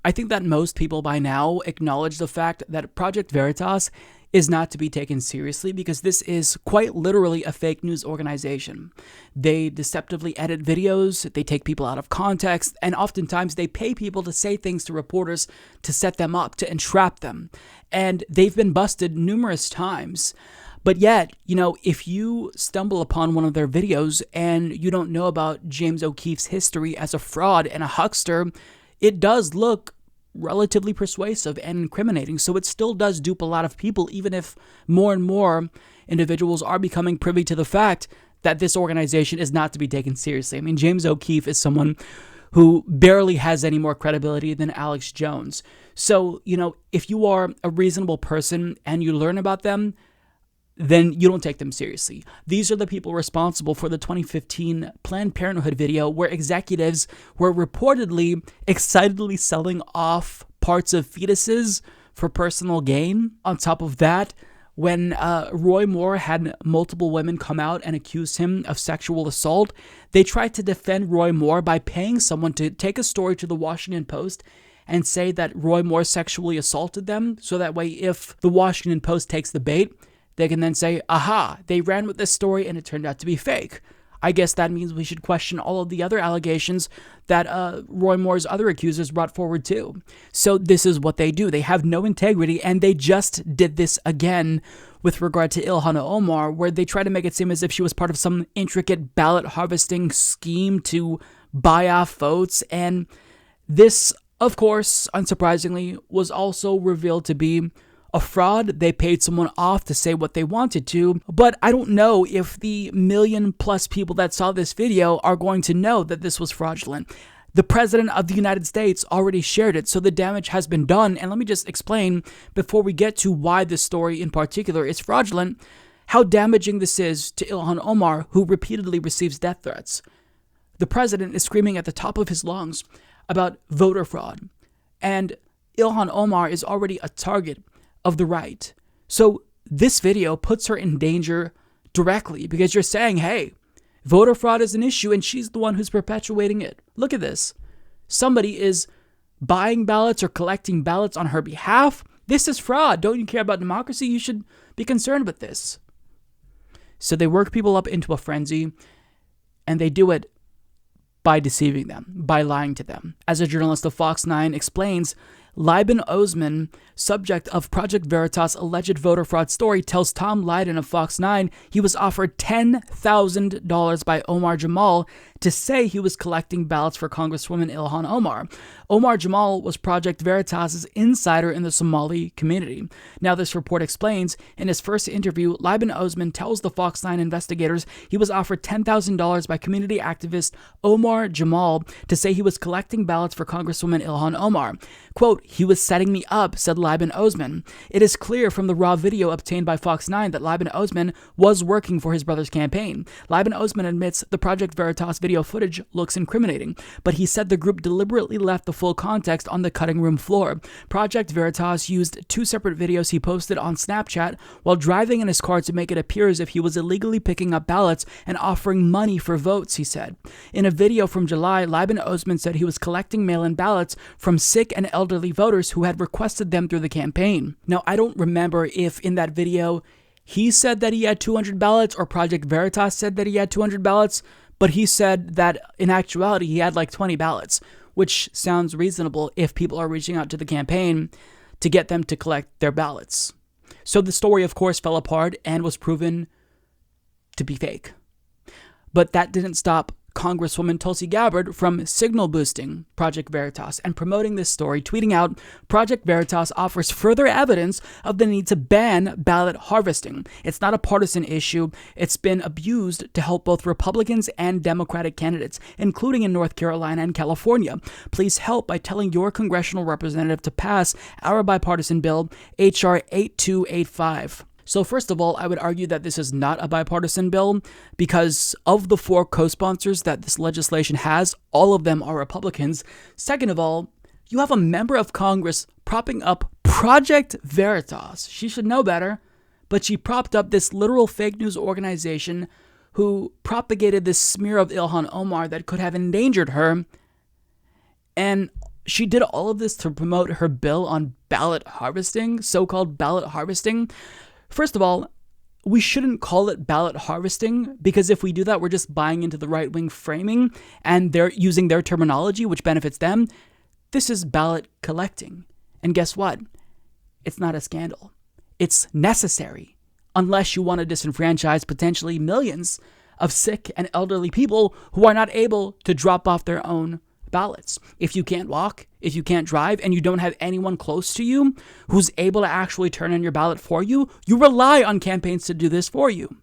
I think that most people by now acknowledge the fact that Project Veritas is not to be taken seriously because this is quite literally a fake news organization. They deceptively edit videos, they take people out of context, and oftentimes they pay people to say things to reporters to set them up, to entrap them. And they've been busted numerous times. But yet, if you stumble upon one of their videos and you don't know about James O'Keefe's history as a fraud and a huckster, it does look relatively persuasive and incriminating. So it still does dupe a lot of people, even if more and more individuals are becoming privy to the fact that this organization is not to be taken seriously. I mean, James O'Keefe is someone who barely has any more credibility than Alex Jones. So, if you are a reasonable person and you learn about them, then you don't take them seriously. These are the people responsible for the 2015 Planned Parenthood video where executives were reportedly excitedly selling off parts of fetuses for personal gain. On top of that, when Roy Moore had multiple women come out and accuse him of sexual assault, they tried to defend Roy Moore by paying someone to take a story to the Washington Post and say that Roy Moore sexually assaulted them, so that way if the Washington Post takes the bait, they can then say, aha, they ran with this story and it turned out to be fake. I guess that means we should question all of the other allegations that Roy Moore's other accusers brought forward too. So this is what they do. They have no integrity, and they just did this again with regard to Ilhan Omar, where they try to make it seem as if she was part of some intricate ballot harvesting scheme to buy off votes. And this, of course, unsurprisingly, was also revealed to be a fraud. They paid someone off to say what they wanted to, but I don't know if the 1 million+ people that saw this video are going to know that this was fraudulent. The President of the United States already shared it, so the damage has been done. And let me just explain, before we get to why this story in particular is fraudulent, how damaging this is to Ilhan Omar, who repeatedly receives death threats. The President is screaming at the top of his lungs about voter fraud, and Ilhan Omar is already a target of the right. So this video puts her in danger directly because you're saying, hey, voter fraud is an issue and she's the one who's perpetuating it. Look at this. Somebody is buying ballots or collecting ballots on her behalf. This is fraud. Don't you care about democracy? You should be concerned with this. So they work people up into a frenzy, and they do it by deceiving them, by lying to them. As a journalist of Fox 9 explains, Liban Osman, subject of Project Veritas' alleged voter fraud story, tells Tom Lydon of Fox 9 he was offered $10,000 by Omar Jamal to say he was collecting ballots for Congresswoman Ilhan Omar. Omar Jamal was Project Veritas' insider in the Somali community. Now, this report explains, in his first interview, Liban Osman tells the Fox 9 investigators he was offered $10,000 by community activist Omar Jamal to say he was collecting ballots for Congresswoman Ilhan Omar. Quote, he was setting me up, said Liban Osman. It is clear from the raw video obtained by Fox 9 that Liban Osman was working for his brother's campaign. Liban Osman admits the Project Veritas video footage looks incriminating, but he said the group deliberately left the full context on the cutting room floor. Project Veritas used 2 separate videos he posted on Snapchat while driving in his car to make it appear as if he was illegally picking up ballots and offering money for votes, he said. In a video from July, Liban Osman said he was collecting mail-in ballots from sick and elderly voters who had requested them through the campaign. Now, I don't remember if in that video he said that he had 200 ballots or Project Veritas said that he had 200 ballots, but he said that in actuality he had like 20 ballots, which sounds reasonable if people are reaching out to the campaign to get them to collect their ballots. So the story, of course, fell apart and was proven to be fake. But that didn't stop Congresswoman Tulsi Gabbard from signal boosting Project Veritas and promoting this story, tweeting out, Project Veritas offers further evidence of the need to ban ballot harvesting. It's not a partisan issue. It's been abused to help both Republicans and Democratic candidates, including in North Carolina and California. Please help by telling your congressional representative to pass our bipartisan bill, H.R. 8285. So first of all, I would argue that this is not a bipartisan bill because of the 4 co-sponsors that this legislation has, all of them are Republicans. Second of all, you have a member of Congress propping up Project Veritas. She should know better, but she propped up this literal fake news organization who propagated this smear of Ilhan Omar that could have endangered her. And she did all of this to promote her bill on ballot harvesting, so-called ballot harvesting. First of all, we shouldn't call it ballot harvesting, because if we do that, we're just buying into the right-wing framing, and they're using their terminology, which benefits them. This is ballot collecting. And guess what? It's not a scandal. It's necessary, unless you want to disenfranchise potentially millions of sick and elderly people who are not able to drop off their own ballots. If you can't walk, if you can't drive, and you don't have anyone close to you who's able to actually turn in your ballot for you, you rely on campaigns to do this for you.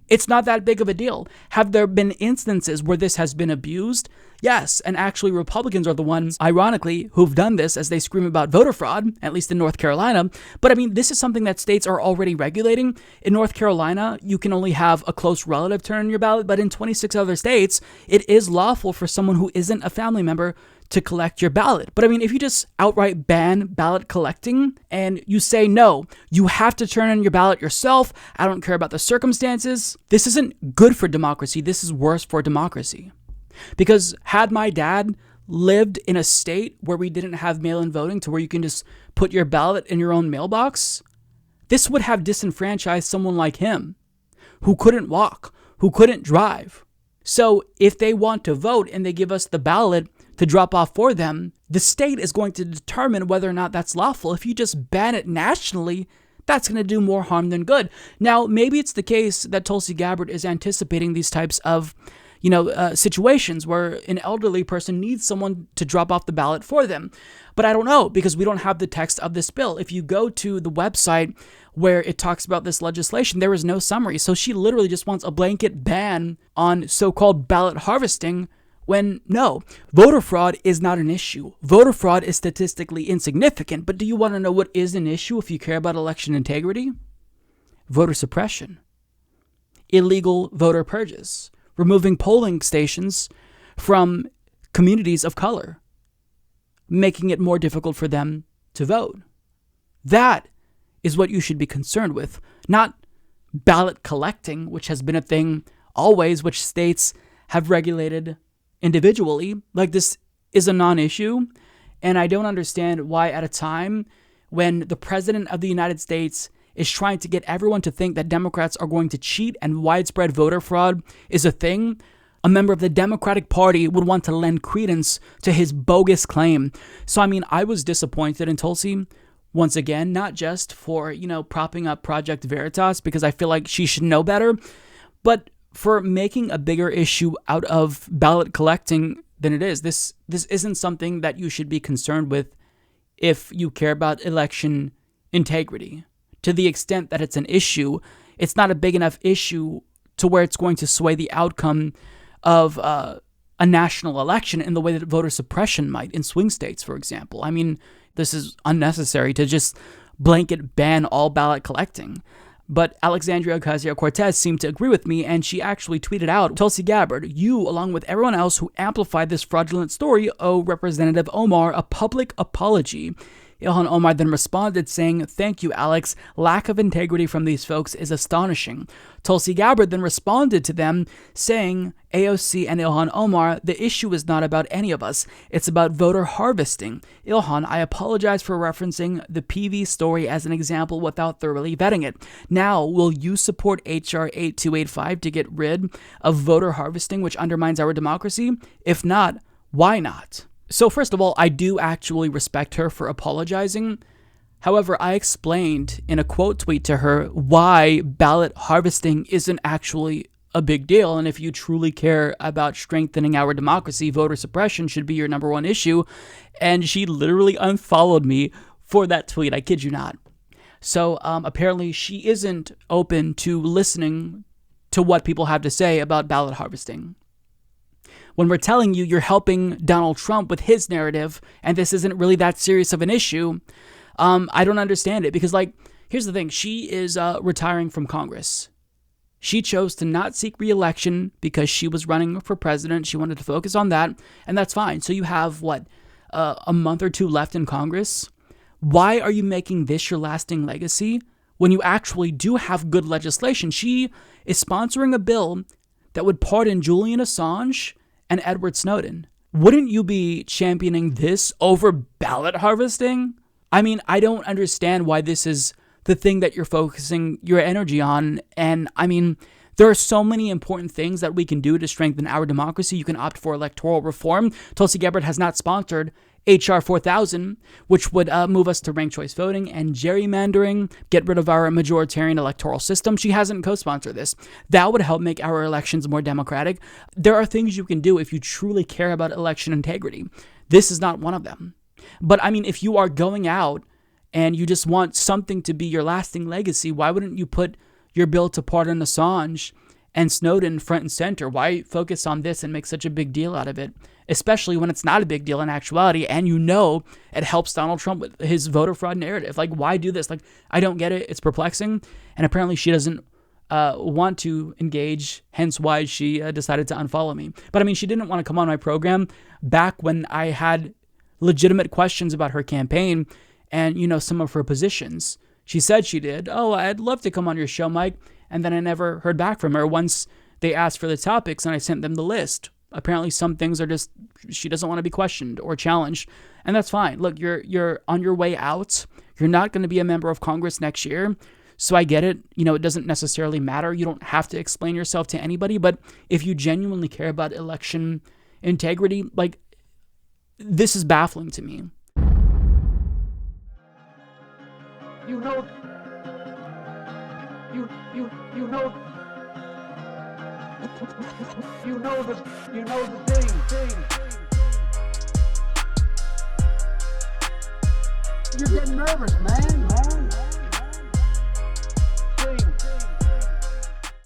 It's not that big of a deal. Have there been instances where this has been abused? Yes, and actually Republicans are the ones, ironically, who've done this as they scream about voter fraud, at least in North Carolina. But I mean, this is something that states are already regulating. In North Carolina, you can only have a close relative turn in your ballot, but in 26 other states, it is lawful for someone who isn't a family member to collect your ballot. But I mean, if you just outright ban ballot collecting and you say, no, you have to turn in your ballot yourself, I don't care about the circumstances, this isn't good for democracy. This is worse for democracy. Because had my dad lived in a state where we didn't have mail-in voting to where you can just put your ballot in your own mailbox, this would have disenfranchised someone like him who couldn't walk, who couldn't drive. So if they want to vote and they give us the ballot to drop off for them, the state is going to determine whether or not that's lawful. If you just ban it nationally, that's going to do more harm than good. Now, maybe it's the case that Tulsi Gabbard is anticipating these types of situations where an elderly person needs someone to drop off the ballot for them. But I don't know, because we don't have the text of this bill. If you go to the website where it talks about this legislation, there is no summary. So she literally just wants a blanket ban on so-called ballot harvesting, when no, voter fraud is not an issue. Voter fraud is statistically insignificant. But do you want to know what is an issue if you care about election integrity? Voter suppression. Illegal voter purges. Removing polling stations from communities of color, making it more difficult for them to vote. That is what you should be concerned with, not ballot collecting, which has been a thing always, which states have regulated individually. Like, this is a non-issue, and I don't understand why at a time when the President of the United States is trying to get everyone to think that Democrats are going to cheat and widespread voter fraud is a thing, a member of the Democratic Party would want to lend credence to his bogus claim. So, I mean, I was disappointed in Tulsi, once again, not just for, propping up Project Veritas, because I feel like she should know better, but for making a bigger issue out of ballot collecting than it is. This isn't something that you should be concerned with if you care about election integrity. To the extent that it's an issue, it's not a big enough issue to where it's going to sway the outcome of a national election in the way that voter suppression might in swing states, for example. I mean, this is unnecessary to just blanket ban all ballot collecting. But Alexandria Ocasio-Cortez seemed to agree with me, and she actually tweeted out, Tulsi Gabbard, you, along with everyone else who amplified this fraudulent story, owe Representative Omar a public apology. Ilhan Omar then responded saying, thank you, Alex. Lack of integrity from these folks is astonishing. Tulsi Gabbard then responded to them saying, AOC and Ilhan Omar, the issue is not about any of us. It's about voter harvesting. Ilhan, I apologize for referencing the PV story as an example without thoroughly vetting it. Now, will you support HR 8285 to get rid of voter harvesting, which undermines our democracy? If not, why not? So first of all, I do actually respect her for apologizing. However, I explained in a quote tweet to her why ballot harvesting isn't actually a big deal, and if you truly care about strengthening our democracy, voter suppression should be your number one issue, and she literally unfollowed me for that tweet. I kid you not. So apparently she isn't open to listening to what people have to say about ballot harvesting. When we're telling you you're helping Donald Trump with his narrative, and this isn't really that serious of an issue, I don't understand it. Because, here's the thing. She is retiring from Congress. She chose to not seek re-election because she was running for president. She wanted to focus on that, and that's fine. So you have, a month or two left in Congress? Why are you making this your lasting legacy when you actually do have good legislation? She is sponsoring a bill that would pardon Julian Assange and Edward Snowden. wouldn't you be championing this over ballot harvesting? I mean, I don't understand why this is the thing that you're focusing your energy on. And I mean, there are so many important things that we can do to strengthen our democracy. You can opt for electoral reform. Tulsi Gabbard has not sponsored HR 4000, which would move us to ranked choice voting and gerrymandering, get rid of our majoritarian electoral system. She hasn't co-sponsored this. That would help make our elections more democratic. There are things you can do if you truly care about election integrity. This is not one of them. But I mean, if you are going out and you just want something to be your lasting legacy, why wouldn't you put your bill to pardon Assange and Snowden front and center? Why focus on this and make such a big deal out of it? Especially when it's not a big deal in actuality, and you know it helps Donald Trump with his voter fraud narrative. Like, why do this? Like, I don't get it. It's perplexing. And apparently she doesn't want to engage, hence why she decided to unfollow me. But I mean, she didn't want to come on my program back when I had legitimate questions about her campaign and, you know, some of her positions. She said she did. Oh, I'd love to come on your show, Mike. And then I never heard back from her once they asked for the topics and I sent them the list. Apparently some things are just, she doesn't want to be questioned or challenged, and that's fine. Look, you're on your way out. You're not going to be a member of Congress next year, so I get it. You know, it doesn't necessarily matter. You don't have to explain yourself to anybody, but if you genuinely care about election integrity, like, this is baffling to me. You know, the thing. You're getting nervous, man.